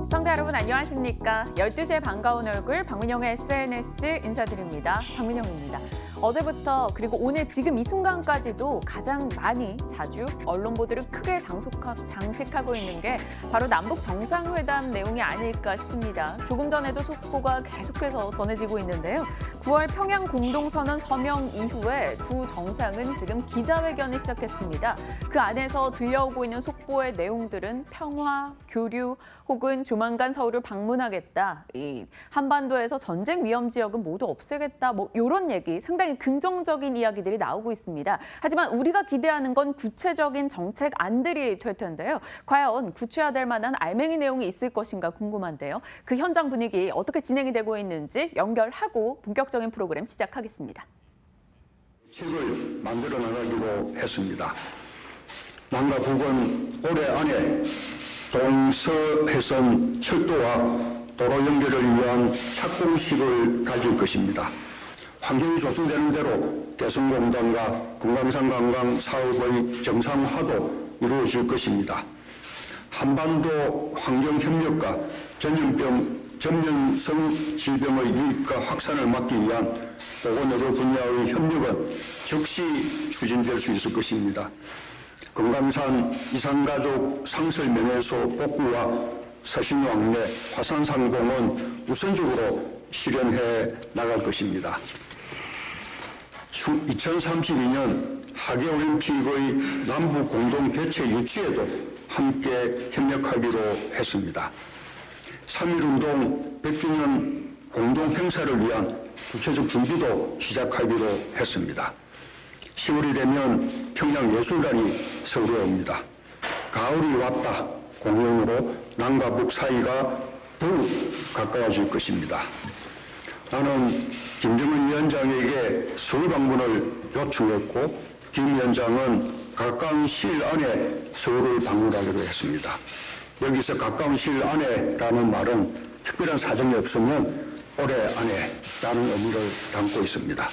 시청자 여러분 안녕하십니까? 12시에 반가운 얼굴 박민영의 SNS 인사드립니다. 박민영입니다. 어제부터 그리고 오늘 지금 이 순간까지도 가장 많이 자주 언론 보도를 크게 장식하고 있는 게 바로 남북 정상회담 내용이 아닐까 싶습니다. 조금 전에도 속보가 계속해서 전해지고 있는데요. 9월 평양 공동선언 서명 이후에 두 정상은 지금 기자회견을 시작했습니다. 그 안에서 들려오고 있는 속보의 내용들은 평화, 교류 혹은 조만간 서울을 방문하겠다. 이 한반도에서 전쟁 위험 지역은 모두 없애겠다. 뭐 이런 얘기 상당히 긍정적인 이야기들이 나오고 있습니다. 하지만 우리가 기대하는 건 구체적인 정책안들이 될 텐데요. 과연 구체화될 만한 알맹이 내용이 있을 것인가 궁금한데요. 그 현장 분위기 어떻게 진행이 되고 있는지 연결하고 본격적인 프로그램 시작하겠습니다. 책을 만들어 나가기로 했습니다. 남과 북은 올해 안에 동서해선 철도와 도로 연결을 위한 착공식을 가질 것입니다. 환경이 조성되는 대로 대성공단과 금강산 관광 사업의 정상화도 이루어질 것입니다. 한반도 환경협력과 전염성 질병의 유입과 확산을 막기 위한 보건 여러 분야의 협력은 즉시 추진될 수 있을 것입니다. 금강산 이산가족 상설명예소 복구와 서신왕래 화산상공은 우선적으로 실현해 나갈 것입니다. 2032년 하계올림픽의 남북 공동 개최 유치에도 함께 협력하기로 했습니다. 3.1운동 100주년 공동 행사를 위한 구체적 준비도 시작하기로 했습니다. 10월이 되면 평양예술단이 서울에 옵니다. 가을이 왔다 공연으로 남과 북 사이가 더욱 가까워질 것입니다. 나는 김정은 위원장에게 서울 방문을 요청했고 김 위원장은 가까운 시일 안에 서울을 방문하기로 했습니다. 여기서 가까운 시일 안에라는 말은 특별한 사정이 없으면 올해 안에라는 의미를 담고 있습니다.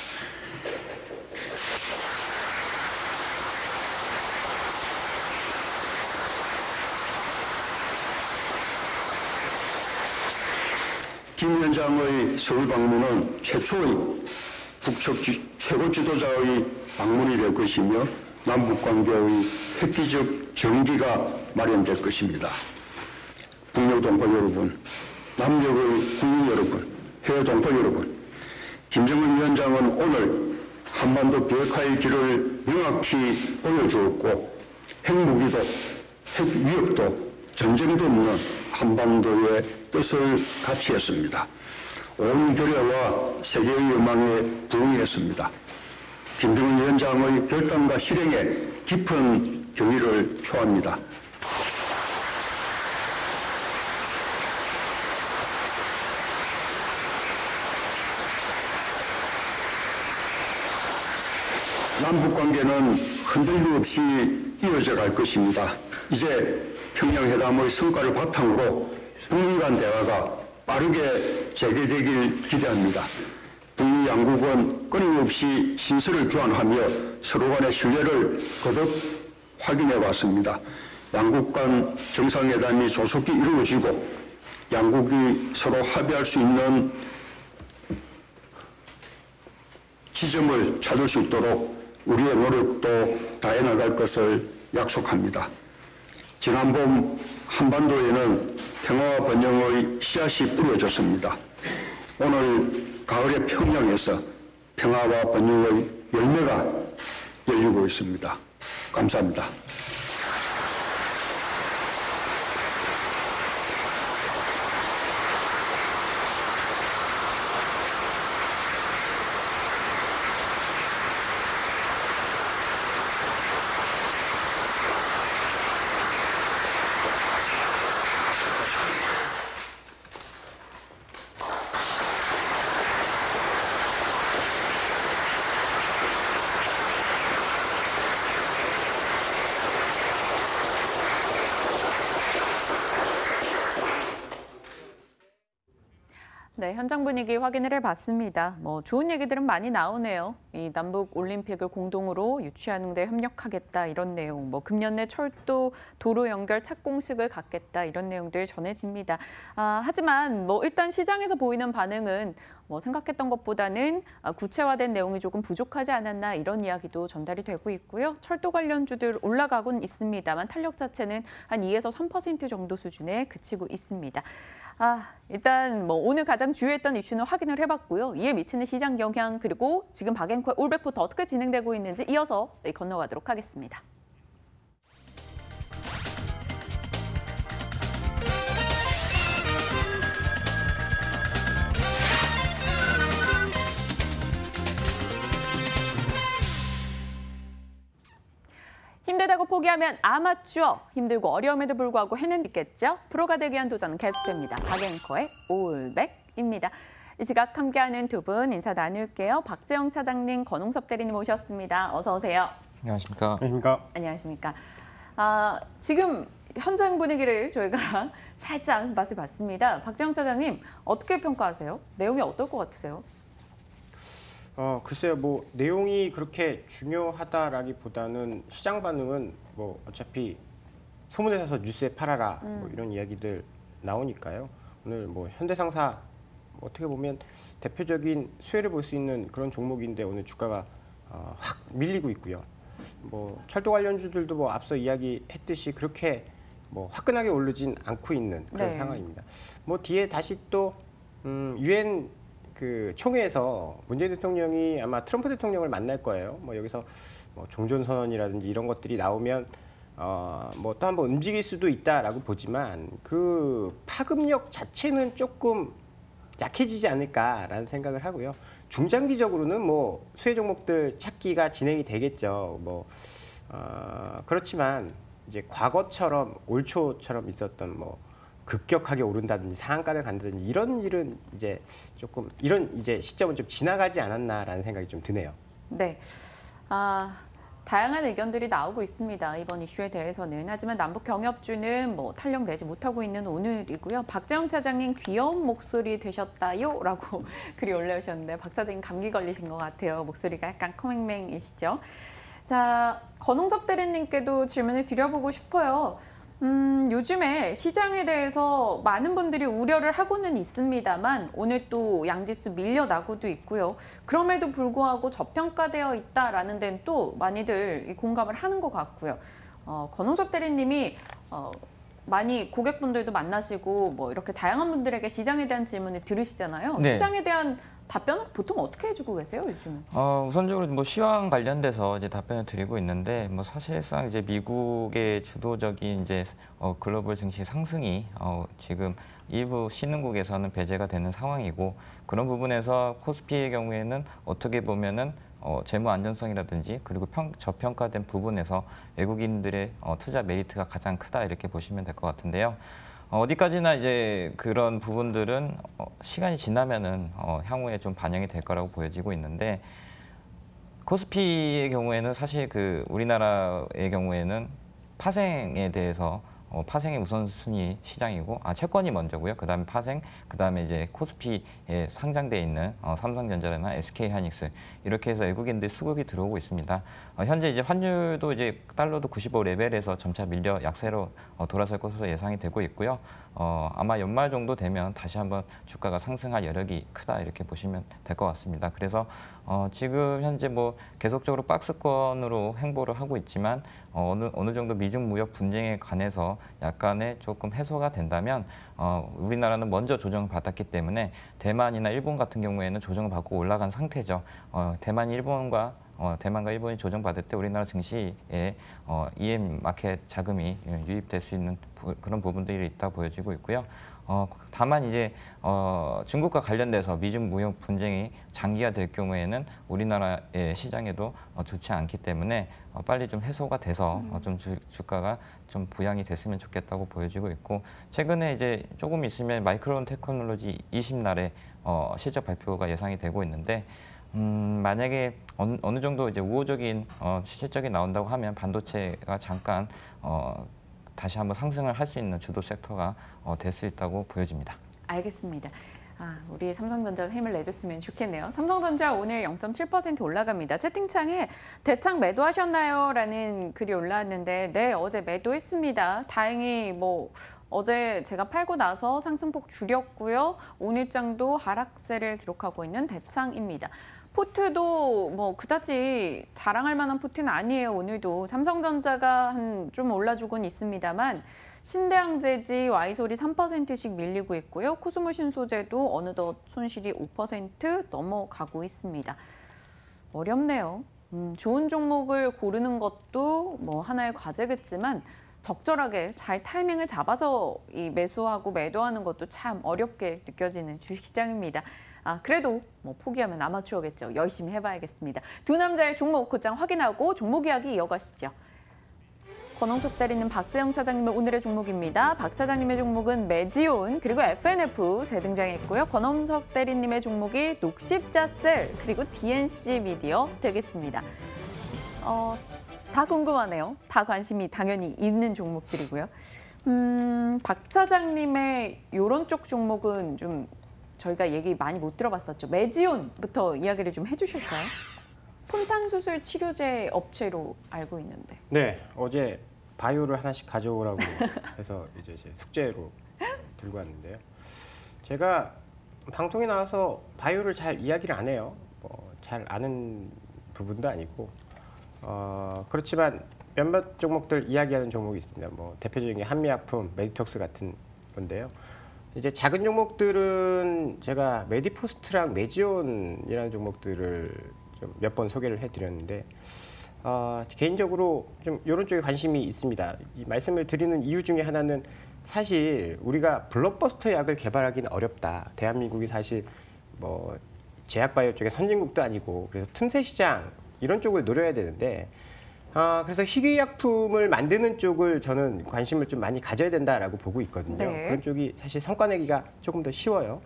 김 위원장의 서울 방문은 최초의 북측 최고 지도자의 방문이 될 것이며 남북관계의 획기적 전기가 마련될 것입니다. 북녘 동포 여러분, 남녘의 국민 여러분, 해외 동포 여러분, 김정은 위원장은 오늘 한반도 비핵화의 길을 명확히 보여주었고 핵무기도 핵위협도 전쟁도 없는 한반도의 뜻을 같이 했습니다. 온 결여와 세계의 요망에 부응했습니다. 김정은 위원장의 결단과 실행에 깊은 경의를 표합니다. 남북관계는 흔들림 없이 이어져 갈 것입니다. 이제 평양회담의 성과를 바탕으로 북미 간 대화가 빠르게 재개되길 기대합니다. 북미 양국은 끊임없이 신설을 교환하며 서로 간의 신뢰를 거듭 확인해 왔습니다. 양국 간 정상회담이 조속히 이루어지고 양국이 서로 합의할 수 있는 지점을 찾을 수 있도록 우리의 노력도 다해 나갈 것을 약속합니다. 지난 봄 한반도에는 평화와 번영의 씨앗이 뿌려졌습니다. 오늘 가을의 평양에서 평화와 번영의 열매가 열리고 있습니다. 감사합니다. 현장 분위기 확인을 해봤습니다. 좋은 얘기들은 많이 나오네요. 이 남북 올림픽을 공동으로 유치하는 데 협력하겠다 이런 내용, 금년 내 철도, 도로 연결 착공식을 갖겠다 이런 내용들 전해집니다. 하지만 일단 시장에서 보이는 반응은 생각했던 것보다는 구체화된 내용이 조금 부족하지 않았나 이런 이야기도 전달이 되고 있고요. 철도 관련주들 올라가곤 있습니다만 탄력 자체는 한 2에서 3% 정도 수준에 그치고 있습니다. 일단 오늘 가장 주요했던 이슈는 확인을 해봤고요. 이에 미치는 시장 영향 그리고 지금 박앵커의 올백부터 어떻게 진행되고 있는지 이어서 건너가도록 하겠습니다. 힘들다고 포기하면 아마추어, 힘들고 어려움에도 불구하고 해낸겠죠? 프로가 되기 위한 도전은 계속됩니다. 박앵커의 올백입니다. 이 시각 함께하는 두 분 인사 나눌게요. 박재영 차장님, 권홍섭 대리님 모셨습니다. 어서 오세요. 안녕하십니까. 안녕하십니까. 안녕하십니까. 지금 현장 분위기를 저희가 살짝 맛을 봤습니다. 박재영 차장님, 어떻게 평가하세요? 내용이 어떨 것 같으세요? 글쎄요, 내용이 그렇게 중요하다라기보다는 시장 반응은 어차피 소문에 사서 뉴스에 팔아라 이런 이야기들 나오니까요. 오늘 현대상사 어떻게 보면 대표적인 수혜를 볼 수 있는 그런 종목인데 오늘 주가가 확 밀리고 있고요. 철도 관련주들도 앞서 이야기했듯이 그렇게 화끈하게 오르진 않고 있는 그런 네. 상황입니다. 뒤에 다시 또 유엔 총회에서 문재인 대통령이 아마 트럼프 대통령을 만날 거예요. 여기서 종전선언이라든지 이런 것들이 나오면 또 한번 움직일 수도 있다라고 보지만 그 파급력 자체는 조금 약해지지 않을까라는 생각을 하고요. 중장기적으로는 수혜 종목들 찾기가 진행이 되겠죠. 그렇지만 이제 과거처럼 올 초처럼 있었던 급격하게 오른다든지 상한가를 간다든지 이런 일은 이제 조금 이런 이제 시점은 좀 지나가지 않았나라는 생각이 좀 드네요. 네. 다양한 의견들이 나오고 있습니다. 이번 이슈에 대해서는. 하지만 남북 경협주는 탄력 내지 못하고 있는 오늘이고요. 박재영 차장님 귀여운 목소리 되셨다요? 라고 글이 올라오셨는데 박 차장님 감기 걸리신 것 같아요. 목소리가 약간 커맹맹이시죠? 자, 권홍섭 대리님께도 질문을 드려보고 싶어요. 요즘에 시장에 대해서 많은 분들이 우려를 하고는 있습니다만 오늘 또 양지수 밀려나고도 있고요. 그럼에도 불구하고 저평가되어 있다라는 데는 또 많이들 공감을 하는 것 같고요. 권홍섭 대리님이 많이 고객분들도 만나시고 이렇게 다양한 분들에게 시장에 대한 질문을 들으시잖아요. 네. 시장에 대한 답변은 보통 어떻게 해주고 계세요, 요즘은? 우선적으로 시황 관련돼서 이제 답변을 드리고 있는데 사실상 이제 미국의 주도적인 이제 글로벌 증시 상승이 지금 일부 신흥국에서는 배제가 되는 상황이고 그런 부분에서 코스피의 경우에는 어떻게 보면은 재무 안전성이라든지 그리고 저평가된 부분에서 외국인들의 투자 메리트가 가장 크다 이렇게 보시면 될 것 같은데요. 어디까지나 이제 그런 부분들은 시간이 지나면은 향후에 좀 반영이 될 거라고 보여지고 있는데 코스피의 경우에는 사실 우리나라의 경우에는 파생에 대해서 파생의 우선순위 시장이고 채권이 먼저고요. 그다음에 파생, 그다음에 이제 코스피에 상장돼 있는 삼성전자나 SK하이닉스 이렇게 해서 외국인들 수급이 들어오고 있습니다. 현재 이제 환율도 이제 달러도 95 레벨에서 점차 밀려 약세로 돌아설 것으로 예상이 되고 있고요. 아마 연말 정도 되면 다시 한번 주가가 상승할 여력이 크다 이렇게 보시면 될 것 같습니다. 그래서 지금 현재 계속적으로 박스권으로 행보를 하고 있지만 어느 정도 미중 무역 분쟁에 관해서 약간의 조금 해소가 된다면 우리나라는 먼저 조정을 받았기 때문에 대만이나 일본 같은 경우에는 조정을 받고 올라간 상태죠. 대만과 일본이 조정받을 때 우리나라 증시에 EM 마켓 자금이 유입될 수 있는 그런 부분들이 있다 보여지고 있고요. 다만 이제 중국과 관련돼서 미중 무역 분쟁이 장기화될 경우에는 우리나라의 시장에도 좋지 않기 때문에 빨리 좀 해소가 돼서 좀 주가가 좀 부양이 됐으면 좋겠다고 보여지고 있고 최근에 이제 조금 있으면 마이크론 테크놀로지 20날에 실적 발표가 예상이 되고 있는데 만약에 어느 정도 이제 우호적인 실적이 나온다고 하면 반도체가 잠깐 다시 한번 상승을 할 수 있는 주도 섹터가 될 수 있다고 보여집니다. 알겠습니다. 우리 삼성전자가 힘을 내줬으면 좋겠네요. 삼성전자 오늘 0.7% 올라갑니다. 채팅창에 대창 매도하셨나요? 라는 글이 올라왔는데 네, 어제 매도했습니다. 다행히 어제 제가 팔고 나서 상승폭 줄였고요. 오늘 장도 하락세를 기록하고 있는 대창입니다. 포트도 그다지 자랑할 만한 포트는 아니에요. 오늘도 삼성전자가 좀 올라주곤 있습니다만 신대항제지, 와이솔이 3%씩 밀리고 있고요. 코스모신 소재도 어느덧 손실이 5% 넘어가고 있습니다. 어렵네요. 좋은 종목을 고르는 것도 하나의 과제겠지만 적절하게 잘 타이밍을 잡아서 이 매수하고 매도하는 것도 참 어렵게 느껴지는 주식시장입니다. 그래도 포기하면 아마추어겠죠. 열심히 해봐야겠습니다. 두 남자의 종목 곧장 확인하고 종목 이야기 이어가시죠. 권홍석 대리님, 박재영 차장님의 오늘의 종목입니다. 박 차장님의 종목은 메지온 그리고 FNF 재등장했고요. 권홍석 대리님의 종목이 녹십자셀 그리고 DNC 미디어 되겠습니다. 다 궁금하네요. 다 관심이 당연히 있는 종목들이고요. 박 차장님의 이런 쪽 종목은 좀 저희가 얘기 많이 못 들어봤었죠. 메지온부터 이야기를 좀 해주실까요? 폰탄 수술 치료제 업체로 알고 있는데. 네, 어제 바이오를 하나씩 가져오라고 해서 이제 제 숙제로 들고 왔는데요. 제가 방송에 나와서 바이오를 잘 이야기를 안 해요. 잘 아는 부분도 아니고 그렇지만 몇몇 종목들 이야기하는 종목이 있습니다. 대표적인 게 한미약품, 메디톡스 같은 건데요. 이제 작은 종목들은 제가 메디포스트랑 메지온이라는 종목들을 좀 몇 번 소개를 해드렸는데 개인적으로 좀 이런 쪽에 관심이 있습니다. 이 말씀을 드리는 이유 중에 하나는 사실 우리가 블록버스터 약을 개발하기는 어렵다. 대한민국이 사실 제약바이오 쪽의 선진국도 아니고 그래서 틈새 시장 이런 쪽을 노려야 되는데 그래서 희귀약품을 만드는 쪽을 저는 관심을 좀 많이 가져야 된다라고 보고 있거든요. 네. 그런 쪽이 사실 성과 내기가 조금 더 쉬워요.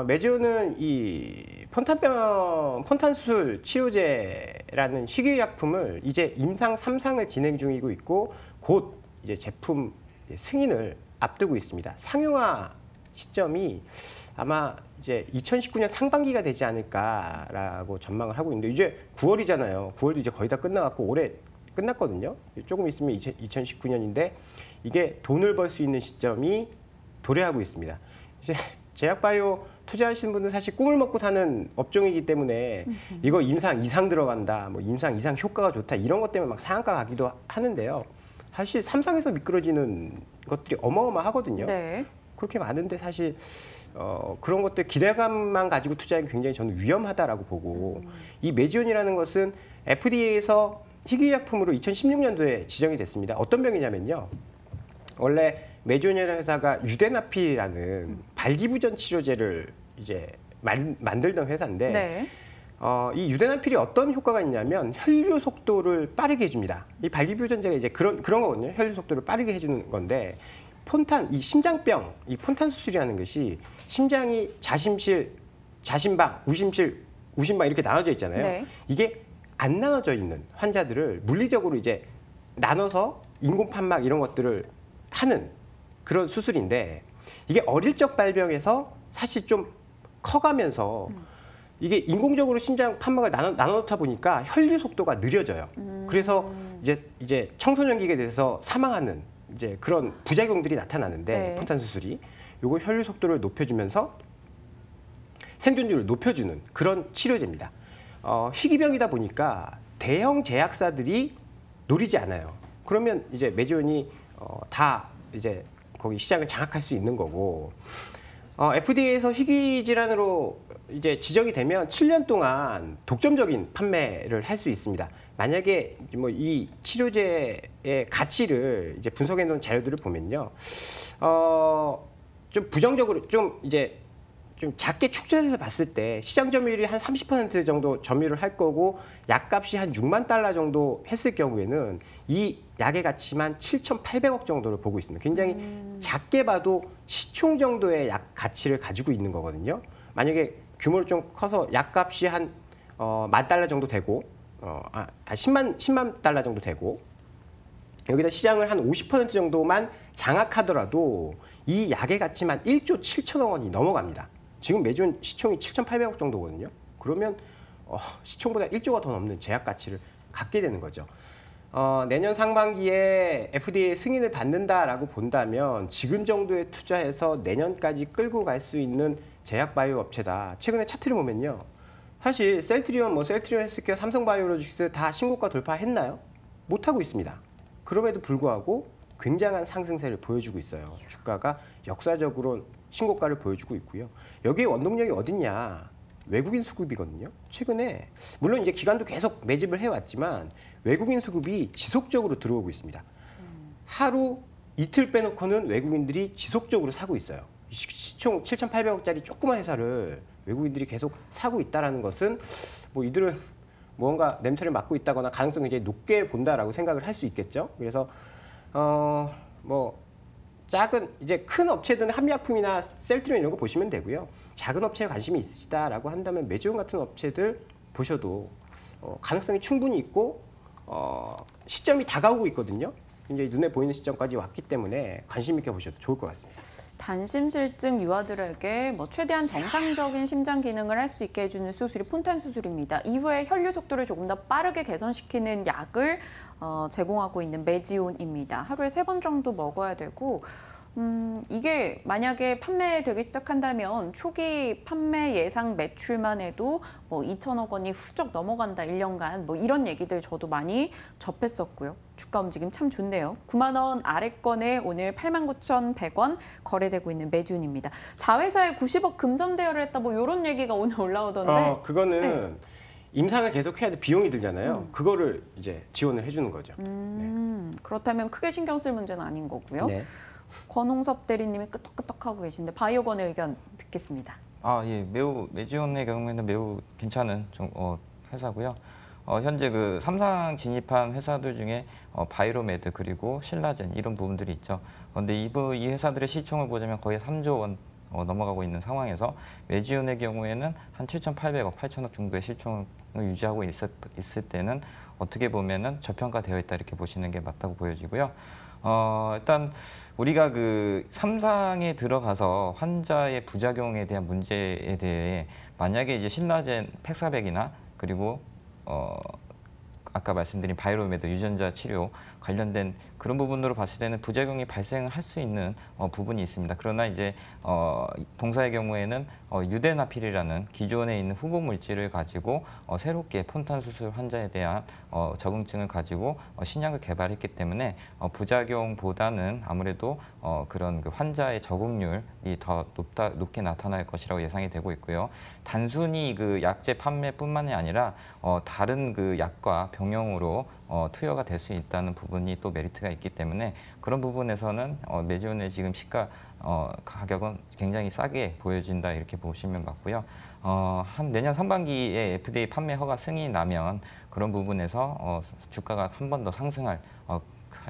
메지온은 이 폰탄 수술 치료제라는 희귀약품을 이제 임상 3상을 진행 중이고 있고 곧 이제 제품 승인을 앞두고 있습니다. 상용화 시점이 아마 이제 2019년 상반기가 되지 않을까라고 전망을 하고 있는데 이제 9월이잖아요. 9월도 이제 거의 다 끝나갔고 올해 끝났거든요. 조금 있으면 2019년인데 이게 돈을 벌 수 있는 시점이 도래하고 있습니다. 이제 제약바이오 투자하시는 분은 사실 꿈을 먹고 사는 업종이기 때문에 이거 임상 이상 들어간다, 임상 이상 효과가 좋다 이런 것 때문에 막 상한가 가기도 하는데요. 사실 3상에서 미끄러지는 것들이 어마어마하거든요. 네. 그렇게 많은데 사실 그런 것들 기대감만 가지고 투자하기 굉장히 저는 위험하다라고 보고 이 메지온이라는 것은 FDA에서 희귀약품으로 2016년도에 지정이 됐습니다. 어떤 병이냐면요. 원래 메지온이라는 회사가 유데나필이라는 발기부전 치료제를 이제 만들던 회사인데 네. 이 유데나필이 어떤 효과가 있냐면 혈류 속도를 빠르게 해줍니다. 이 발기부전제가 이제 그런 거거든요. 혈류 속도를 빠르게 해주는 건데 이 심장병, 이 폰탄 수술이라는 것이 심장이 자심실, 자심방, 우심실, 우심방 이렇게 나눠져 있잖아요. 네. 이게 안 나눠져 있는 환자들을 물리적으로 이제 나눠서 인공판막 이런 것들을 하는 그런 수술인데 이게 어릴 적 발병해서 사실 좀 커가면서 이게 인공적으로 심장 판막을 나눠놓다 보니까 혈류 속도가 느려져요. 그래서 이제 청소년기에 대해서 사망하는 이제 그런 부작용들이 나타나는데 네. 폰탄 수술이 요거 혈류 속도를 높여주면서 생존율을 높여주는 그런 치료제입니다. 희귀병이다 보니까 대형 제약사들이 노리지 않아요. 그러면 이제 메지온이 다 이제 거기 시장을 장악할 수 있는 거고 FDA에서 희귀 질환으로 이제 지정이 되면 7년 동안 독점적인 판매를 할 수 있습니다. 만약에 이 치료제의 가치를 이제 분석해 놓은 자료들을 보면요, 좀 부정적으로 좀 작게 축소해서 봤을 때 시장 점유율이 한 30% 정도 점유를 할 거고 약값이 한 6만 달러 정도 했을 경우에는 이 약의 가치만 7,800억 정도를 보고 있습니다. 굉장히 작게 봐도 시총 정도의 약 가치를 가지고 있는 거거든요. 만약에 규모를 좀 커서 약값이 한 10,000달러 정도 되고 10만 달러 정도 되고 여기다 시장을 한 50% 정도만 장악하더라도 이 약의 가치만 1조 7천억 원이 넘어갑니다. 지금 매주온 시총이 7,800억 정도거든요. 그러면 시총보다 1조가 더 넘는 제약 가치를 갖게 되는 거죠. 내년 상반기에 FDA 승인을 받는다라고 본다면 지금 정도의 투자해서 내년까지 끌고 갈 수 있는 제약 바이오 업체다. 최근에 차트를 보면요. 사실 셀트리온, 셀트리온 헬스케어, 삼성바이오로직스 다 신고가 돌파했나요? 못하고 있습니다. 그럼에도 불구하고 굉장한 상승세를 보여주고 있어요. 주가가 역사적으로 신고가를 보여주고 있고요. 여기에 원동력이 어딨냐? 외국인 수급이거든요. 최근에 물론 이제 기관도 계속 매집을 해왔지만 외국인 수급이 지속적으로 들어오고 있습니다. 하루 이틀 빼놓고는 외국인들이 지속적으로 사고 있어요. 시총 7,800억짜리 조그만 회사를 외국인들이 계속 사고 있다는 것은 뭐 이들은 무언가 냄새를 맡고 있다거나 가능성이 이제 높게 본다라고 생각을 할 수 있겠죠. 그래서 뭐 작은 이제 큰 업체들은 한미약품이나 셀트리온 이런 거 보시면 되고요. 작은 업체에 관심이 있으시다라고 한다면 메지온 같은 업체들 보셔도 가능성이 충분히 있고 시점이 다가오고 있거든요. 이제 눈에 보이는 시점까지 왔기 때문에 관심 있게 보셔도 좋을 것 같습니다. 단심실증 유아들에게 최대한 정상적인 심장 기능을 할 수 있게 해주는 수술이 폰탄 수술입니다. 이후에 혈류 속도를 조금 더 빠르게 개선시키는 약을 제공하고 있는 메지온입니다. 하루에 3번 정도 먹어야 되고 이게 만약에 판매되기 시작한다면 초기 판매 예상 매출만 해도 2천억 원이 훌쩍 넘어간다 1년간 이런 얘기들 저도 많이 접했었고요. 주가 움직임 참 좋네요. 9만 원 아래권에 오늘 89,100원 거래되고 있는 메지온입니다. 자회사에 90억 금전 대여를 했다 이런 얘기가 오늘 올라오던데. 그거는 네. 임상을 계속 해야 돼 비용이 들잖아요. 그거를 이제 지원을 해주는 거죠. 네. 그렇다면 크게 신경 쓸 문제는 아닌 거고요. 네. 권홍섭 대리님이 끄떡끄떡하고 계신데 바이오건의 의견 듣겠습니다. 예, 메지온의 경우에는 매우 괜찮은 회사고요. 현재 그 삼상 진입한 회사들 중에 바이로메드 그리고 신라젠 이런 부분들이 있죠. 그런데 이 회사들의 시총을 보자면 거의 3조 원 넘어가고 있는 상황에서 메지온의 경우에는 한 7,800억, 8천억 정도의 시총을 유지하고 있을 때는 어떻게 보면은 저평가되어 있다 이렇게 보시는 게 맞다고 보여지고요. 일단 우리가 그 삼상에 들어가서 환자의 부작용에 대한 문제에 대해 만약에 이제 신라젠 팩사백이나 그리고 아까 말씀드린 바이로메드 유전자 치료 관련된 그런 부분으로 봤을 때는 부작용이 발생할 수 있는 부분이 있습니다. 그러나 이제 동사의 경우에는 유데나필이라는 기존에 있는 후보 물질을 가지고 새롭게 폰탄 수술 환자에 대한 적응증을 가지고 신약을 개발했기 때문에 부작용보다는 아무래도 그런 그 환자의 적응률이 더 높게 나타날 것이라고 예상이 되고 있고요. 단순히 그 약제 판매뿐만이 아니라 다른 그 약과 병용으로 투여가 될 수 있다는 부분이 또 메리트가 있기 때문에 그런 부분에서는 메지온의 지금 시가 가격은 굉장히 싸게 보여진다 이렇게 보시면 맞고요. 한 내년 상반기에 FDA 판매 허가 승인이 나면 그런 부분에서 주가가 한 번 더 상승할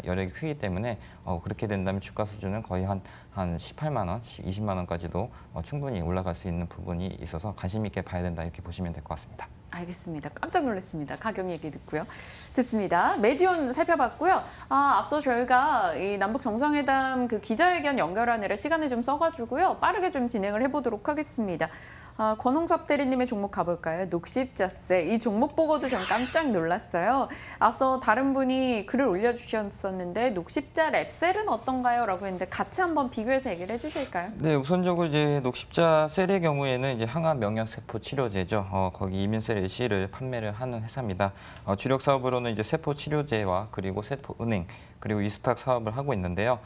여력이 크기 때문에 그렇게 된다면 주가 수준은 거의 한 18만 원, 20만 원까지도 충분히 올라갈 수 있는 부분이 있어서 관심 있게 봐야 된다 이렇게 보시면 될 것 같습니다. 알겠습니다. 깜짝 놀랐습니다. 가격 얘기 듣고요. 좋습니다. 메지온 살펴봤고요. 앞서 저희가 이 남북 정상회담 그 기자회견 연결하느라 시간을 좀 써가지고요. 빠르게 좀 진행을 해보도록 하겠습니다. 권홍섭 대리님의 종목 가볼까요? 녹십자세. 이 종목 보고도 전 깜짝 놀랐어요. 앞서 다른 분이 글을 올려주셨었는데 녹십자 랩셀은 어떤가요? 라고 했는데 같이 한번 비교해서 얘기를 해주실까요? 네, 우선적으로 이제 녹십자셀의 경우에는 이제 항암 명령세포 치료제죠. 거기 이민셀 LC를 판매를 하는 회사입니다. 주력 사업으로는 이제 세포 치료제와 그리고 세포 은행 그리고 이스탁 사업을 하고 있는데요.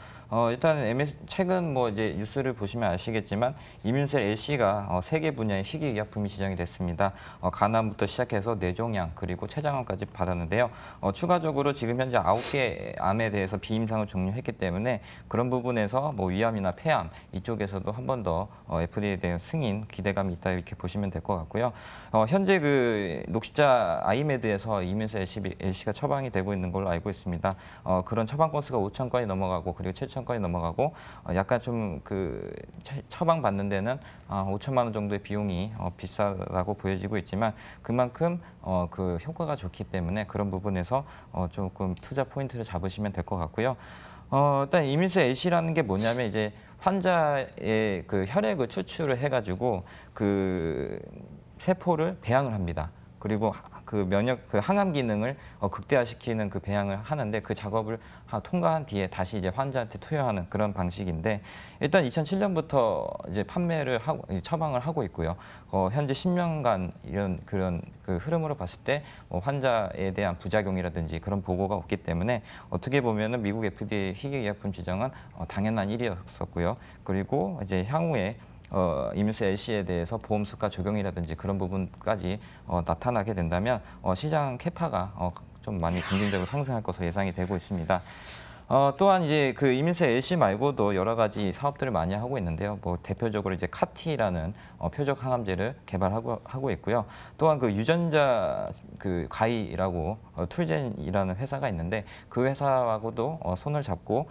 일단 최근 이제 뉴스를 보시면 아시겠지만 이민셀 LC가 세 개 분야의 희귀의약품이 지정이 됐습니다. 간암부터 시작해서 뇌종양 그리고 췌장암까지 받았는데요. 추가적으로 지금 현재 9개 암에 대해서 비임상을 종료했기 때문에 그런 부분에서 위암이나 폐암 이쪽에서도 한 번 더 FDA에 대한 승인 기대감이 있다 이렇게 보시면 될 것 같고요. 현재 그 녹십자 아이메드에서 이민셀 LC가 처방이 되고 있는 걸로 알고 있습니다. 그런 처방 건수가 5천 건이 넘어가고 그리고 7천 건이 넘어가고 약간 좀 그 처방 받는 데는 5천만 원 정도의 비용이 비싸다고 보여지고 있지만 그만큼 그 효과가 좋기 때문에 그런 부분에서 조금 투자 포인트를 잡으시면 될 것 같고요. 일단 이민수 A씨라는 게 뭐냐면 이제 환자의 그 혈액을 추출을 해가지고 그 세포를 배양을 합니다. 그리고 그 면역, 그 항암 기능을 극대화시키는 그 배양을 하는데 그 작업을 통과한 뒤에 다시 이제 환자한테 투여하는 그런 방식인데 일단 2007년부터 이제 판매를 하고 처방을 하고 있고요. 현재 10년간 이런 그런 그 흐름으로 봤을 때 환자에 대한 부작용이라든지 그런 보고가 없기 때문에 어떻게 보면은 미국 FDA 희귀의약품 지정은 당연한 일이었었고요. 그리고 이제 향후에 이민수 L씨에 대해서 보험 수가 적용이라든지 그런 부분까지 나타나게 된다면 시장 캐파가 좀 많이 점진적으로 상승할 것으로 예상이 되고 있습니다. 또한 이제 그 이민수 L씨 말고도 여러 가지 사업들을 많이 하고 있는데요. 뭐 대표적으로 이제 카티라는 표적 항암제를 개발하고 있고요. 또한 그 유전자 그 가이라고 툴젠이라는 회사가 있는데 그 회사하고도 손을 잡고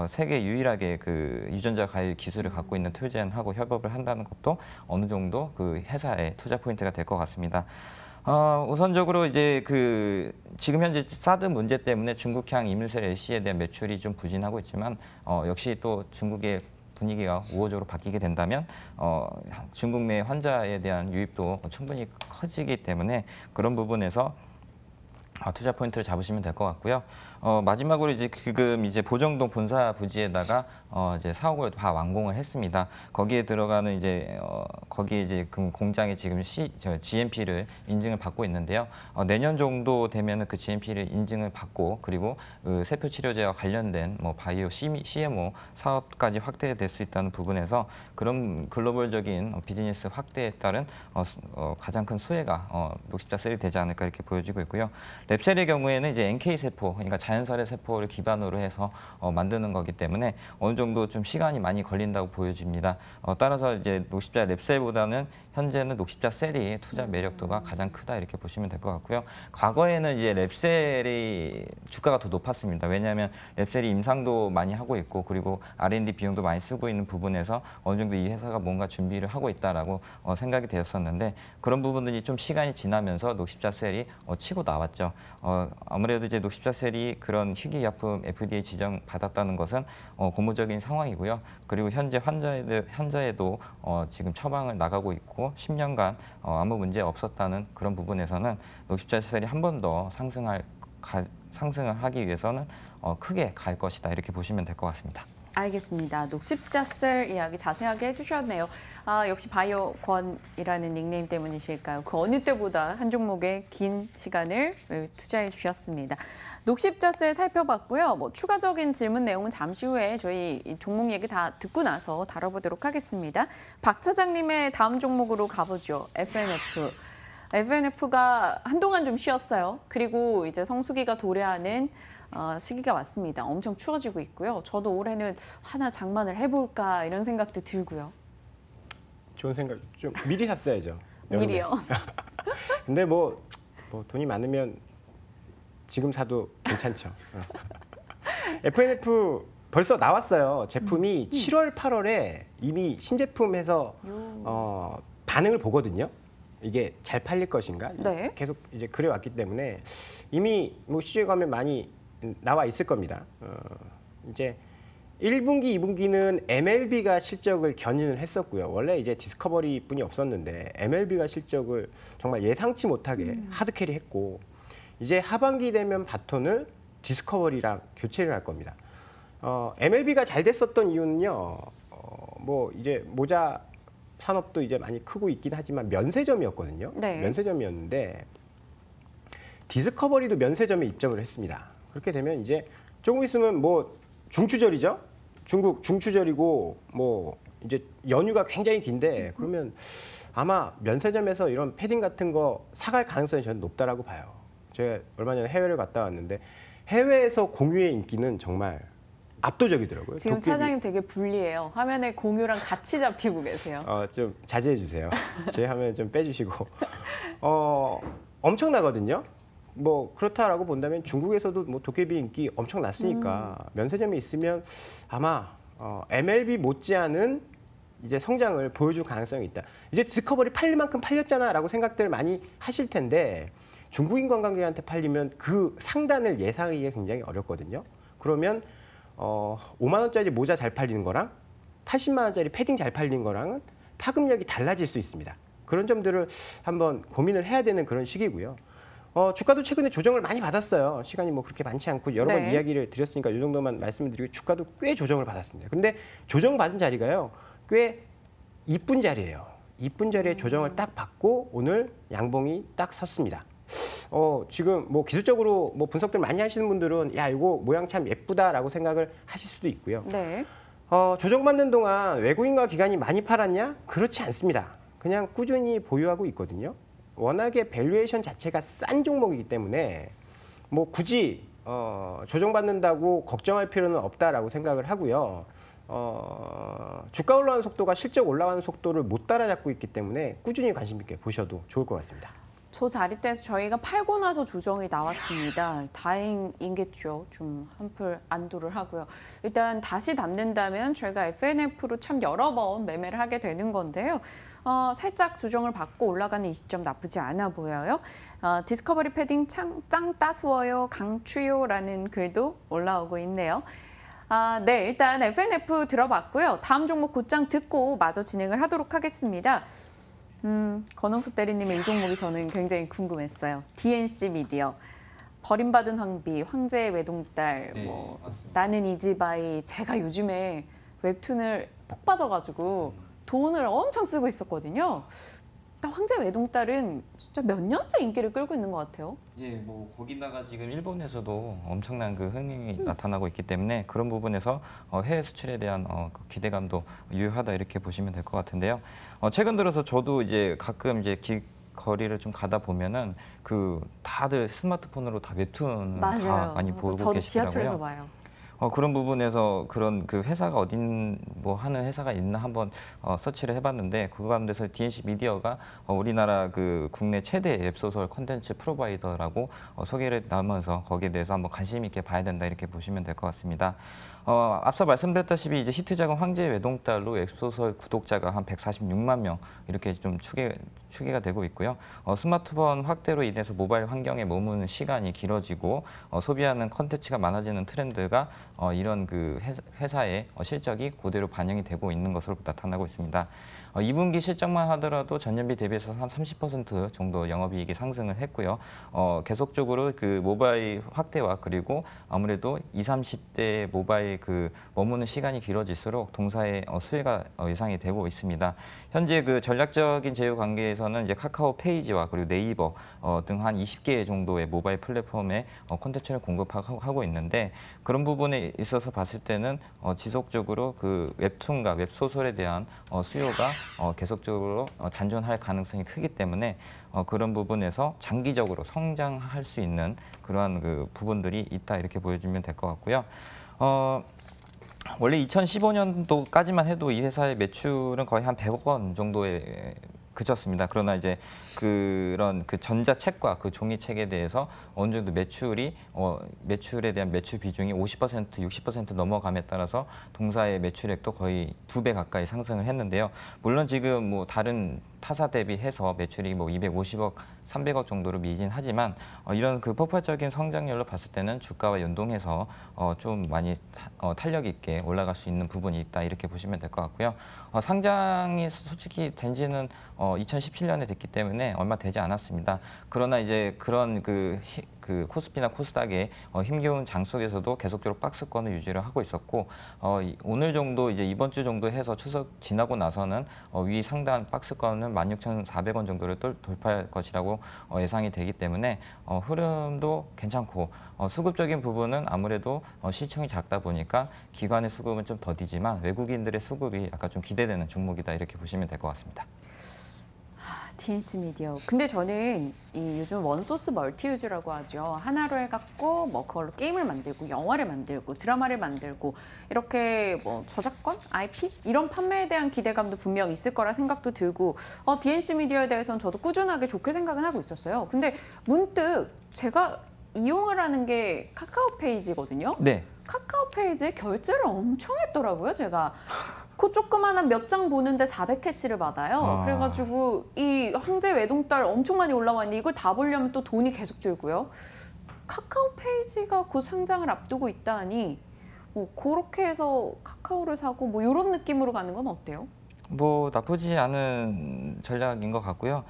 세계 유일하게 그 유전자 가이 기술을 갖고 있는 툴젠하고 협업을 한다는 것도 어느 정도 그 회사의 투자 포인트가 될 것 같습니다. 우선적으로 이제 그 지금 현재 사드 문제 때문에 중국향 이민수 L씨에 대한 매출이 좀 부진하고 있지만 역시 또 중국의 분위기가 우호적으로 바뀌게 된다면 중국 내 환자에 대한 유입도 충분히 커지기 때문에 그런 부분에서 투자 포인트를 잡으시면 될 것 같고요. 마지막으로 이제 지금 이제 보정동 본사 부지에다가 이제 사옥을 다 완공을 했습니다. 거기에 들어가는 이제 거기에 이제 그 공장에 지금 GMP를 인증을 받고 있는데요. 내년 정도 되면은 그 GMP를 인증을 받고 그리고 그 세포 치료제와 관련된 뭐 바이오 CMO 사업까지 확대될 수 있다는 부분에서 그런 글로벌적인 비즈니스 확대에 따른 가장 큰 수혜가 녹십자셀이 되지 않을까 이렇게 보여지고 있고요. 랩셀의 경우에는 이제 NK 세포, 그러니까 자연살의 세포를 기반으로 해서 만드는 거기 때문에 어느 정도 좀 시간이 많이 걸린다고 보여집니다. 따라서 이제 녹십자 랩셀보다는 현재는 녹십자 셀이 투자 매력도가 가장 크다 이렇게 보시면 될 것 같고요. 과거에는 이제 랩셀이 주가가 더 높았습니다. 왜냐하면 랩셀이 임상도 많이 하고 있고 그리고 R&D 비용도 많이 쓰고 있는 부분에서 어느 정도 이 회사가 뭔가 준비를 하고 있다라고 생각이 되었었는데 그런 부분들이 좀 시간이 지나면서 녹십자 셀이 치고 나왔죠. 아무래도 이제 녹십자 셀이 그런 희귀약품 FDA 지정 받았다는 것은 고무적인 상황이고요. 그리고 현재 환자에도 지금 처방을 나가고 있고 10년간 아무 문제 없었다는 그런 부분에서는 녹십자 셀이 한 번 더 상승을 하기 위해서는 크게 갈 것이다 이렇게 보시면 될 것 같습니다. 알겠습니다. 녹십자셀 이야기 자세하게 해주셨네요. 역시 바이오권이라는 닉네임 때문이실까요? 그 어느 때보다 한 종목에 긴 시간을 투자해 주셨습니다. 녹십자셀 살펴봤고요. 뭐 추가적인 질문 내용은 잠시 후에 저희 종목 얘기 다 듣고 나서 다뤄보도록 하겠습니다. 박 차장님의 다음 종목으로 가보죠. FNF. FNF가 한동안 좀 쉬었어요. 그리고 이제 성수기가 도래하는 시기가 왔습니다. 엄청 추워지고 있고요. 저도 올해는 하나 장만을 해볼까 이런 생각도 들고요. 좋은 생각, 좀 미리 샀어야죠. 미리요. 근데 뭐 돈이 많으면 지금 사도 괜찮죠. FNF 벌써 나왔어요. 제품이 7월, 8월에 이미 신제품에서 반응을 보거든요. 이게 잘 팔릴 것인가? 네. 계속 이제 그래왔기 때문에 이미 뭐 시중에 가면 많이 나와 있을 겁니다. 이제 1분기, 2분기는 MLB가 실적을 견인을 했었고요. 원래 이제 디스커버리뿐이 없었는데 MLB가 실적을 정말 예상치 못하게 하드캐리했고 이제 하반기 되면 바톤을 디스커버리랑 교체를 할 겁니다. MLB가 잘 됐었던 이유는요. 뭐 이제 모자 산업도 이제 많이 크고 있긴 하지만 면세점이었거든요. 네. 면세점이었는데 디스커버리도 면세점에 입점을 했습니다. 그렇게 되면 이제 조금 있으면 뭐 중추절이죠. 중국 중추절이고 뭐 이제 연휴가 굉장히 긴데 그러면 아마 면세점에서 이런 패딩 같은 거 사갈 가능성이 저는 높다라고 봐요. 제가 얼마 전에 해외를 갔다 왔는데 해외에서 공유의 인기는 정말 압도적이더라고요. 지금 차장님 되게 불리해요. 화면에 공유랑 같이 잡히고 계세요. 좀 자제해 주세요. 제 화면 좀 빼주시고 엄청나거든요. 뭐 그렇다라고 본다면 중국에서도 뭐 도깨비 인기 엄청 났으니까 면세점이 있으면 아마 MLB 못지않은 이제 성장을 보여줄 가능성이 있다. 이제 디스커버리 팔릴 만큼 팔렸잖아라고 생각들 많이 하실 텐데 중국인 관광객한테 팔리면 그 상단을 예상하기가 굉장히 어렵거든요. 그러면 5만 원짜리 모자 잘 팔리는 거랑 80만 원짜리 패딩 잘 팔리는 거랑은 파급력이 달라질 수 있습니다. 그런 점들을 한번 고민을 해야 되는 그런 시기고요. 주가도 최근에 조정을 많이 받았어요. 시간이 뭐 그렇게 많지 않고 여러 번 네. 이야기를 드렸으니까 이 정도만 말씀을 드리고 주가도 꽤 조정을 받았습니다. 그런데 조정받은 자리가요. 꽤 이쁜 자리예요. 이쁜 자리에 조정을 딱 받고 오늘 양봉이 딱 섰습니다. 지금 뭐 기술적으로 뭐 분석들 많이 하시는 분들은 야, 이거 모양 참 예쁘다라고 생각을 하실 수도 있고요. 네. 조정받는 동안 외국인과 기관이 많이 팔았냐? 그렇지 않습니다. 그냥 꾸준히 보유하고 있거든요. 워낙에 밸류에이션 자체가 싼 종목이기 때문에 뭐 굳이 조정받는다고 걱정할 필요는 없다라고 생각을 하고요. 주가 올라가는 속도가 실적 올라가는 속도를 못 따라잡고 있기 때문에 꾸준히 관심 있게 보셔도 좋을 것 같습니다. 저 자리대에서 저희가 팔고 나서 조정이 나왔습니다. 다행이겠죠. 좀 한풀 안도를 하고요. 일단 다시 담는다면 저희가 FNF로 참 여러 번 매매를 하게 되는 건데요. 살짝 조정을 받고 올라가는 이 시점 나쁘지 않아 보여요. 디스커버리 패딩 짱 따스워요, 강추요라는 글도 올라오고 있네요. 네, 일단 FNF 들어봤고요. 다음 종목 곧장 듣고 마저 진행을 하도록 하겠습니다. 권홍섭 대리님의 이 종목이 저는 굉장히 궁금했어요. DNC 미디어. 버림받은 황비, 황제의 외동딸, 네, 뭐 맞습니다. 나는 이지바이. 제가 요즘에 웹툰을 폭 빠져가지고 돈을 엄청 쓰고 있었거든요. 황제 외동딸은 진짜 몇 년째 인기를 끌고 있는 것 같아요. 예, 뭐 거기다가 지금 일본에서도 엄청난 그 흥행이 나타나고 있기 때문에 그런 부분에서 해외 수출에 대한 그 기대감도 유효하다 이렇게 보시면 될 것 같은데요. 최근 들어서 저도 이제 가끔 이제 거리를 좀 가다 보면은 그 다들 스마트폰으로 다 웹툰 다 많이 보고 저도 계시더라고요. 지하철에서 봐요. 그런 부분에서 그런 그 회사가 뭐 하는 회사가 있나 한번 서치를 해봤는데 그 가운데서 DNC 미디어가 우리나라 그 국내 최대 웹소설 콘텐츠 프로바이더라고 소개를 나오면서 거기에 대해서 한번 관심 있게 봐야 된다 이렇게 보시면 될 것 같습니다. 앞서 말씀드렸다시피 이제 히트작은 황제의 외동딸로 웹소설 구독자가 한 146만 명 이렇게 좀 추계가 되고 있고요. 스마트폰 확대로 인해서 모바일 환경에 머무는 시간이 길어지고 소비하는 콘텐츠가 많아지는 트렌드가 이런 그 회사의 실적이 그대로 반영이 되고 있는 것으로 나타나고 있습니다. 2분기 실적만 하더라도 전년비 대비해서 한 30% 정도 영업이익이 상승을 했고요. 계속적으로 그 모바일 확대와 그리고 아무래도 20, 30대 모바일 그 머무는 시간이 길어질수록 동사의 수혜가 예상이 되고 있습니다. 현재 그 전략적인 제휴 관계에서는 이제 카카오 페이지와 그리고 네이버 등 한 20개 정도의 모바일 플랫폼에 콘텐츠를 공급하고 있는데 그런 부분에 있어서 봤을 때는 지속적으로 그 웹툰과 웹소설에 대한 수요가 계속적으로 잔존할 가능성이 크기 때문에 그런 부분에서 장기적으로 성장할 수 있는 그러한 그 부분들이 있다 이렇게 보여주면 될 것 같고요. 원래 2015년도까지만 해도 이 회사의 매출은 거의 한 100억 원 정도에 그쳤습니다. 그러나 이제 그런 그 전자책과 그 종이책에 대해서 어느 정도 매출에 대한 매출 비중이 50%, 60% 넘어감에 따라서 동사의 매출액도 거의 2배 가까이 상승을 했는데요. 물론 지금 뭐 다른 타사 대비해서 매출이 뭐 250억, 300억 정도로 미진하지만 이런 그 폭발적인 성장률로 봤을 때는 주가와 연동해서 좀 많이 탄력 있게 올라갈 수 있는 부분이 있다 이렇게 보시면 될 것 같고요. 상장이 솔직히 된 지는 2017년에 됐기 때문에 얼마 되지 않았습니다. 그러나 이제 그런 그 코스피나 코스닥의 힘겨운 장 속에서도 계속적으로 박스권을 유지를 하고 있었고 오늘 정도 이제 이번 주 정도 해서 추석 지나고 나서는 위 상단 박스권은 16,400원 정도를 돌파할 것이라고 예상이 되기 때문에 흐름도 괜찮고 수급적인 부분은 아무래도 시총이 작다 보니까 기관의 수급은 좀 더디지만 외국인들의 수급이 약간 좀 기대되는 종목이다 이렇게 보시면 될 것 같습니다. DNC 미디어. 근데 저는 이 요즘 원소스 멀티유즈라고 하죠. 하나로 해갖고 뭐 그걸로 게임을 만들고 영화를 만들고 드라마를 만들고 이렇게 뭐 저작권, IP 이런 판매에 대한 기대감도 분명 있을 거라 생각도 들고 DNC 미디어에 대해서는 저도 꾸준하게 좋게 생각은 하고 있었어요. 근데 문득 제가 이용을 하는 게 카카오 페이지거든요. 네. 카카오 페이지에 결제를 엄청 했더라고요, 제가. 그 조그마한 몇 장 보는데 400캐시를 받아요. 그래가지고 이 황제 외동딸 엄청 많이 올라왔는데 이걸 다 보려면 또 돈이 계속 들고요. 카카오 페이지가 곧 상장을 앞두고 있다니 뭐 그렇게 해서 카카오를 사고 뭐 이런 느낌으로 가는 건 어때요? 뭐 나쁘지 않은 전략인 것 같고요.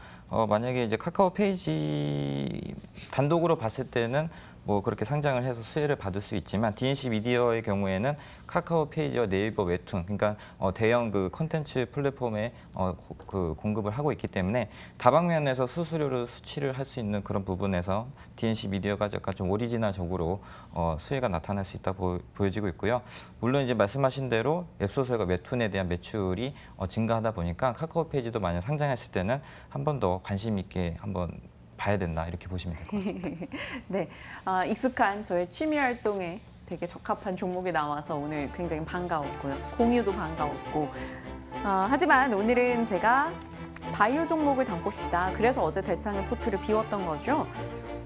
만약에 이제 카카오 페이지 단독으로 봤을 때는 뭐 그렇게 상장을 해서 수혜를 받을 수 있지만 DNC 미디어의 경우에는 카카오 페이지와 네이버 웹툰, 그러니까 대형 그 콘텐츠 플랫폼에 그 공급을 하고 있기 때문에 다방면에서 수수료를 수취를 할 수 있는 그런 부분에서 DNC 미디어가 약간 좀 오리지널적으로 수혜가 나타날 수 있다 보여지고 있고요. 물론 이제 말씀하신 대로 웹소설과 웹툰에 대한 매출이 증가하다 보니까 카카오 페이지도 만약 상장했을 때는 한 번 더 관심 있게 한번 봐야 된다 이렇게 보시면 될 것 같습니다. 네, 익숙한 저의 취미 활동에 되게 적합한 종목이 나와서 오늘 굉장히 반가웠고요. 공유도 반가웠고. 하지만 오늘은 제가 바이오 종목을 담고 싶다. 그래서 어제 대창의 포트를 비웠던 거죠.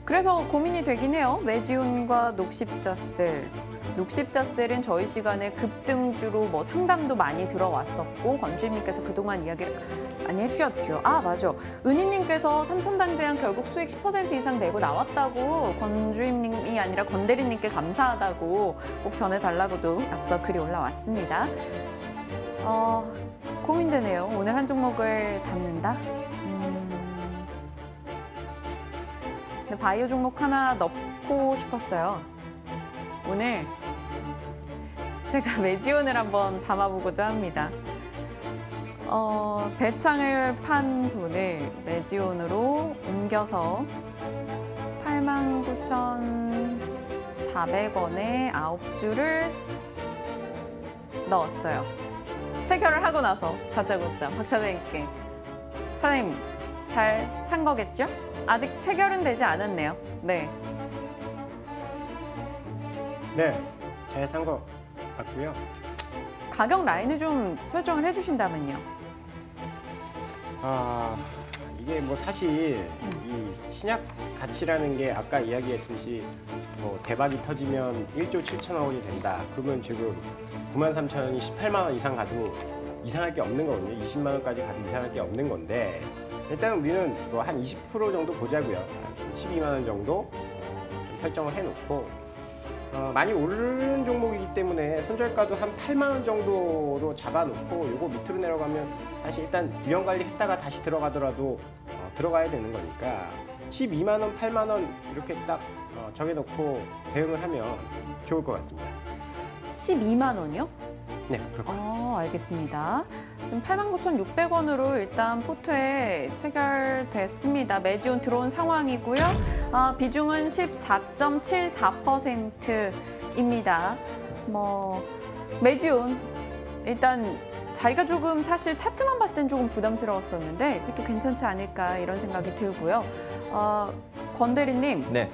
그래서 고민이 되긴 해요. 메지온과 녹십자셀. 녹십자셀은 저희 시간에 급등주로 뭐 상담도 많이 들어왔었고 권주임님께서 그동안 이야기를 많이 해주셨죠. 맞아. 은희님께서 삼천당제한 결국 수익 10% 이상 내고 나왔다고 권주임님이 아니라 권대리님께 감사하다고 꼭 전해달라고도 앞서 글이 올라왔습니다. 고민되네요. 오늘 한 종목을 담는다? 근데 바이오 종목 하나 넣고 싶었어요. 오늘 제가 메지온을 한번 담아보고자 합니다. 대창을 판 돈을 메지온으로 옮겨서 89,400원에 9주를 넣었어요. 체결을 하고 나서 다짜고짜 박 차장님께 차장님 잘 산 거겠죠? 아직 체결은 되지 않았네요. 네. 네, 잘 산 거 같고요. 가격 라인을 좀 설정을 해주신다면요. 이게 뭐 사실 이 신약 가치라는 게 아까 이야기했듯이 뭐 대박이 터지면 1조 7천억 원이 된다. 그러면 지금 93,000원이 18만 원 이상 가도 이상할 게 없는 거거든요. 20만 원까지 가도 이상할 게 없는 건데 일단 우리는 뭐 한 20% 정도 보자고요. 한 12만 원 정도 좀 설정을 해놓고 많이 오르는 종목이기 때문에 손절가도 한 8만 원 정도로 잡아놓고 요거 밑으로 내려가면 사실 일단 위험 관리했다가 다시 들어가더라도 들어가야 되는 거니까 12만 원, 8만 원 이렇게 딱 정해놓고 대응을 하면 좋을 것 같습니다. 12만 원이요? 네, 그렇군요. 알겠습니다. 지금 89,600원으로 일단 포트에 체결됐습니다. 메지온 들어온 상황이고요. 비중은 14.74%입니다. 메지온 일단 자리가 조금 사실 차트만 봤을 땐 조금 부담스러웠었는데 그것도 괜찮지 않을까 이런 생각이 들고요. 권 대리님. 네.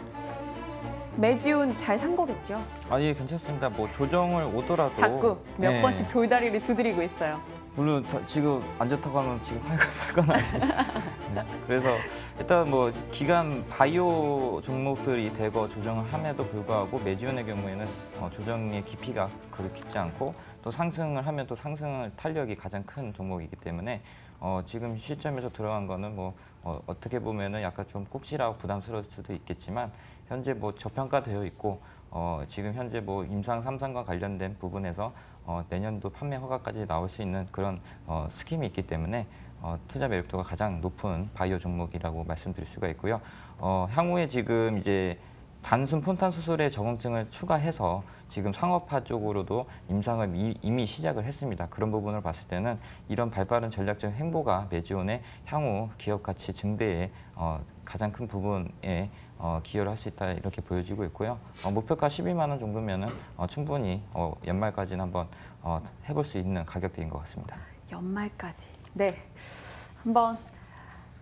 메지온 잘 산 거겠죠? 예, 괜찮습니다. 뭐 조정을 오더라도 자꾸 몇 번씩 돌다리를 두드리고 있어요. 물론 지금 안 좋다고 하면 지금 팔 건 아니죠. 네. 그래서 일단 뭐 기간 바이오 종목들이 대거 조정을 함에도 불구하고 메지온의 경우에는 조정의 깊이가 그렇게 깊지 않고 또 상승을 하면 또 상승 탄력이 가장 큰 종목이기 때문에 지금 시점에서 들어간 거는 뭐 어떻게 보면은 약간 좀 꼽시라고 부담스러울 수도 있겠지만 현재 뭐 저평가되어 있고 지금 현재 뭐 임상 3상과 관련된 부분에서 내년도 판매 허가까지 나올 수 있는 그런 스킴이 있기 때문에 투자 매력도가 가장 높은 바이오 종목이라고 말씀드릴 수가 있고요. 향후에 지금 이제 단순 폰탄 수술의 적응증을 추가해서 지금 상업화 쪽으로도 임상을 이미 시작을 했습니다. 그런 부분을 봤을 때는 이런 발빠른 전략적 행보가 메지온의 향후 기업 가치 증대에 가장 큰 부분에 기여를 할 수 있다 이렇게 보여지고 있고요. 목표가 12만 원 정도면은 충분히 연말까지는 한번 해볼 수 있는 가격대인 것 같습니다. 연말까지. 네, 한번.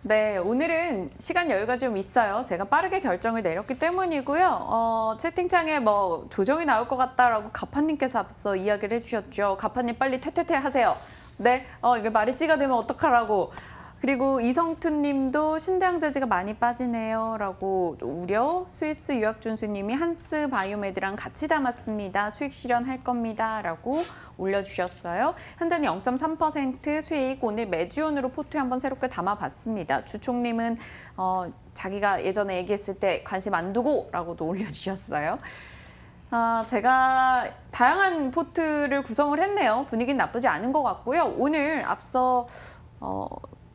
네, 오늘은 시간 여유가 좀 있어요. 제가 빠르게 결정을 내렸기 때문이고요. 채팅창에 뭐 조정이 나올 것 같다라고 가판님께서 앞서 이야기를 해주셨죠. 가판님 빨리 퇴퇴퇴 하세요. 네, 이게 마리씨가 되면 어떡하라고. 그리고 이성투님도 신대항제제가 많이 빠지네요 라고 우려. 스위스 유학준수님이 한스 바이오메드랑 같이 담았습니다. 수익 실현할 겁니다 라고 올려주셨어요. 현재는 0.3% 수익. 오늘 메지온으로 포트에 한번 새롭게 담아봤습니다. 주총님은 자기가 예전에 얘기했을 때 관심 안 두고 라고도 올려주셨어요. 제가 다양한 포트를 구성을 했네요. 분위기는 나쁘지 않은 것 같고요. 오늘 앞서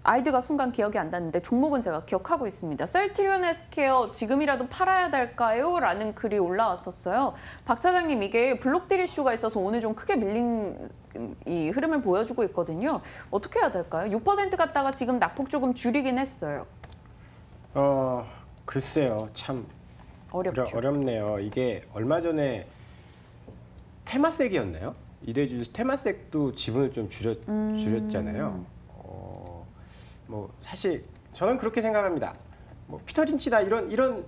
아이디가 순간 기억이 안 났는데 종목은 제가 기억하고 있습니다. 셀트리온 헬스케어 지금이라도 팔아야 될까요? 라는 글이 올라왔었어요. 박 차장님, 이게 블록딜 이슈가 있어서 오늘 좀 크게 밀린 이 흐름을 보여주고 있거든요. 어떻게 해야 될까요? 6% 갔다가 지금 낙폭 조금 줄이긴 했어요. 글쎄요. 참 어렵죠. 어렵네요. 이게 얼마 전에 테마섹이었나요? 이대주주 테마섹도 지분을 좀 줄였잖아요. 뭐 사실 저는 그렇게 생각합니다. 뭐 피터 린치다 이런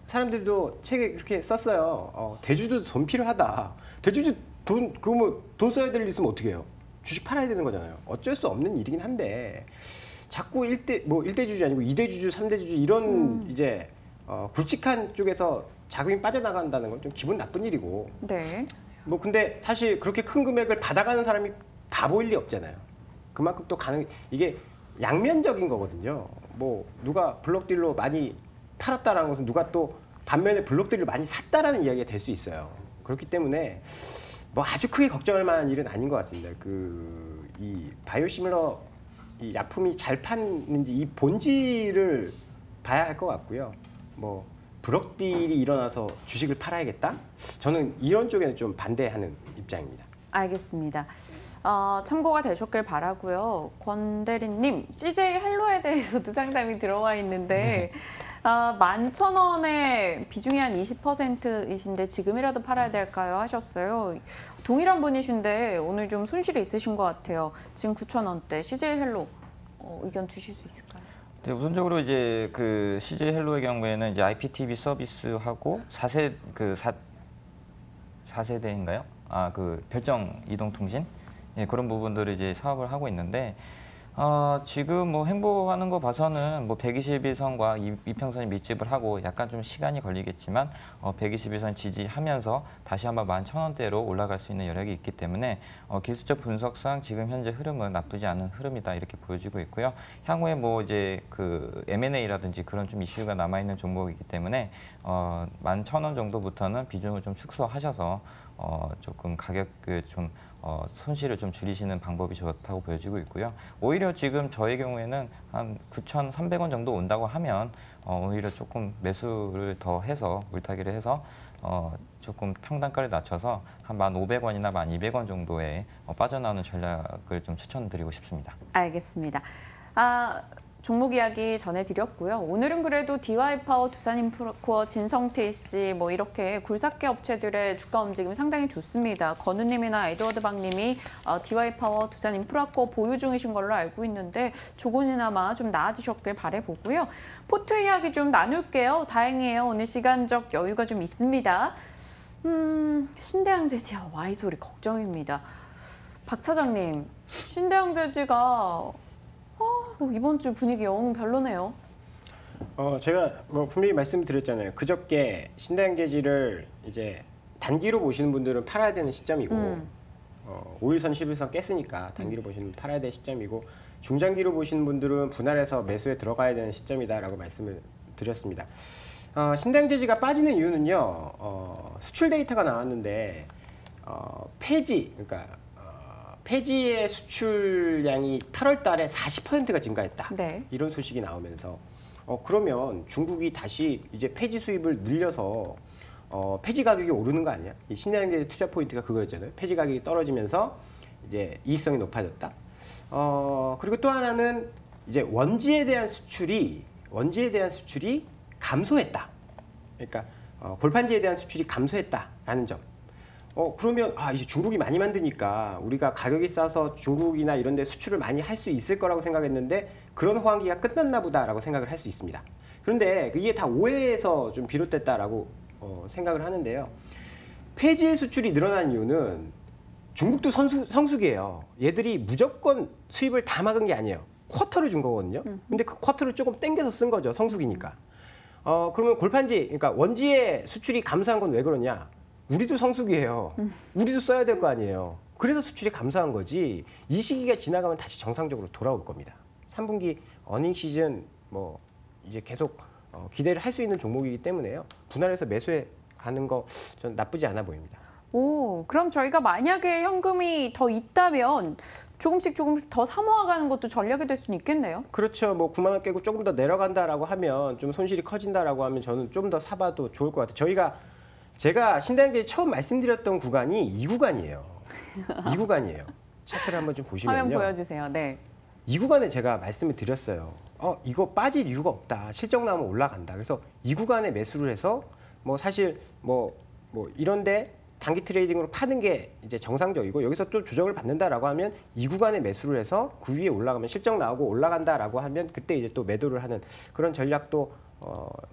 사람들도 책에 그렇게 썼어요. 대주주 돈 필요하다. 대주주 돈 써야 될 일 있으면 어떻게 해요? 주식 팔아야 되는 거잖아요. 어쩔 수 없는 일이긴 한데 자꾸 1대주주 아니고 2대주주, 3대주주 이런 이제 굵직한 쪽에서 자금이 빠져나간다는 건 좀 기분 나쁜 일이고. 네. 뭐 근데 사실 그렇게 큰 금액을 받아가는 사람이 바보일 리 없잖아요. 그만큼 또 이게 양면적인 거거든요. 뭐 누가 블록딜로 많이 팔았다라는 것은 누가 또 반면에 블록딜로 많이 샀다라는 이야기가 될 수 있어요. 그렇기 때문에 뭐 아주 크게 걱정할 만한 일은 아닌 것 같습니다. 이 바이오시밀러 이 약품이 잘 파는지 이 본질을 봐야 할 것 같고요. 뭐 블록딜이 일어나서 주식을 팔아야겠다? 저는 이런 쪽에는 좀 반대하는 입장입니다. 알겠습니다. 참고가 되셨길 바라고요. 권 대리님, CJ 헬로에 대해서도 상담이 들어와 있는데 11,000원에 비중이 한 20%이신데 지금이라도 팔아야 될까요? 하셨어요. 동일한 분이신데 오늘 좀 손실이 있으신 것 같아요. 지금 9,000원대 CJ 헬로 의견 주실 수 있을까요? 네, 우선적으로 이제 그 CJ 헬로의 경우에는 이제 IPTV 서비스하고 4세대인가요? 그 별정 이동 통신, 예, 그런 부분들을 이제 사업을 하고 있는데 지금 뭐 행보하는 거 봐서는 뭐 121선과 이평선이 밀집을 하고 약간 좀 시간이 걸리겠지만 121선 지지하면서 다시 한번 11,000원대로 올라갈 수 있는 여력이 있기 때문에 기술적 분석상 지금 현재 흐름은 나쁘지 않은 흐름이다 이렇게 보여지고 있고요. 향후에 뭐 이제 그 M&A라든지 그런 좀 이슈가 남아 있는 종목이기 때문에 11,000원 정도부터는 비중을 좀 축소하셔서 조금 가격을 좀 손실을 좀 줄이시는 방법이 좋다고 보여지고 있고요. 오히려 지금 저의 경우에는 한 9,300원 정도 온다고 하면 오히려 조금 매수를 더 해서 물타기를 해서 조금 평단가를 낮춰서 한 1,500원이나 1,200원 정도에 빠져나오는 전략을 좀 추천드리고 싶습니다. 알겠습니다. 종목 이야기 전해드렸고요. 오늘은 그래도 DY파워, 두산인프라코어, 진성TC 뭐 이렇게 굴삭기 업체들의 주가 움직임 상당히 좋습니다. 건우님이나 에드워드 박님이 DY파워, 두산인프라코어 보유 중이신 걸로 알고 있는데 조금이나마 좀 나아지셨길 바라보고요. 포트 이야기 좀 나눌게요. 다행이에요. 오늘 시간적 여유가 좀 있습니다. 신대양재지와 Y소리 걱정입니다. 박 차장님, 신대양재지가 이번 주 분위기 영 별로네요. 제가 뭐 분명히 말씀드렸잖아요. 그저께 신대양재지를 이제 단기로 보시는 분들은 팔아야 되는 시점이고 5일선, 10일선 깼으니까 단기로 보시는 분 팔아야 될 시점이고 중장기로 보시는 분들은 분할해서 매수에 들어가야 되는 시점이다라고 말씀을 드렸습니다. 신대양재지가 빠지는 이유는요. 수출 데이터가 나왔는데 폐지, 그러니까 폐지의 수출량이 8월 달에 40%가 증가했다. 네. 이런 소식이 나오면서 그러면 중국이 다시 이제 폐지 수입을 늘려서 폐지 가격이 오르는 거 아니야? 이 신대양재지 투자 포인트가 그거였잖아요. 폐지 가격이 떨어지면서 이제 이익성이 높아졌다. 그리고 또 하나는 이제 원지에 대한 수출이 감소했다. 그러니까 골판지에 대한 수출이 감소했다라는 점. 그러면 이제 중국이 많이 만드니까 우리가 가격이 싸서 중국이나 이런 데 수출을 많이 할 수 있을 거라고 생각했는데 그런 호황기가 끝났나 보다라고 생각을 할 수 있습니다. 그런데 이게 다 오해에서 좀 비롯됐다라고 생각을 하는데요. 폐지의 수출이 늘어난 이유는 중국도 성수기예요. 얘들이 무조건 수입을 다 막은 게 아니에요. 쿼터를 준 거거든요. 근데 그 쿼터를 조금 땡겨서 쓴 거죠. 성수기니까. 그러면 골판지, 그러니까 원지의 수출이 감소한 건 왜 그러냐? 우리도 성수기예요. 우리도 써야 될 거 아니에요. 그래서 수출이 감소한 거지. 이 시기가 지나가면 다시 정상적으로 돌아올 겁니다. 3분기 어닝 시즌 뭐 이제 계속 기대를 할 수 있는 종목이기 때문에요. 분할해서 매수에 가는 거 전 나쁘지 않아 보입니다. 오, 그럼 저희가 만약에 현금이 더 있다면 조금씩 더 사모아가는 것도 전략이 될 수는 있겠네요. 그렇죠. 뭐 9만 원 깨고 조금 더 내려간다라고 하면 좀 손실이 커진다라고 하면 저는 좀 더 사봐도 좋을 것 같아요. 제가 신당제 처음 말씀드렸던 구간이 이 구간이에요. 이 구간이에요. 차트를 한번 좀 보시면요. 화면 보여주세요. 네. 이 구간에 제가 말씀을 드렸어요. 이거 빠질 이유가 없다. 실적 나오면 올라간다. 그래서 이 구간에 매수를 해서 뭐 사실 뭐 이런데 단기 트레이딩으로 파는 게 이제 정상적이고 여기서 또 조정을 받는다라고 하면 이 구간에 매수를 해서 그 위에 올라가면 실적 나오고 올라간다라고 하면 그때 이제 또 매도를 하는 그런 전략도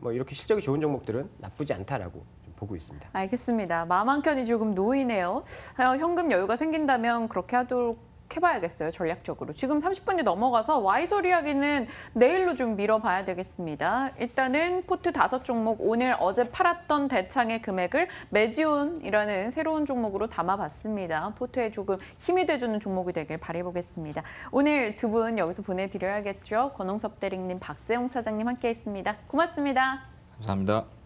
뭐 이렇게 실적이 좋은 종목들은 나쁘지 않다라고 보고 있습니다. 알겠습니다. 마음 한켠이 조금 놓이네요. 현금 여유가 생긴다면 그렇게 하도록 해봐야겠어요. 전략적으로. 지금 30분이 넘어가서 Y소리 이야기는 내일로 좀 미뤄봐야 되겠습니다. 일단은 포트 5종목 오늘 어제 팔았던 대창의 금액을 매지온이라는 새로운 종목으로 담아봤습니다. 포트에 조금 힘이 돼주는 종목이 되길 바라보겠습니다. 오늘 두 분 여기서 보내드려야겠죠. 권홍섭 대리님, 박재홍 차장님 함께했습니다. 고맙습니다. 감사합니다.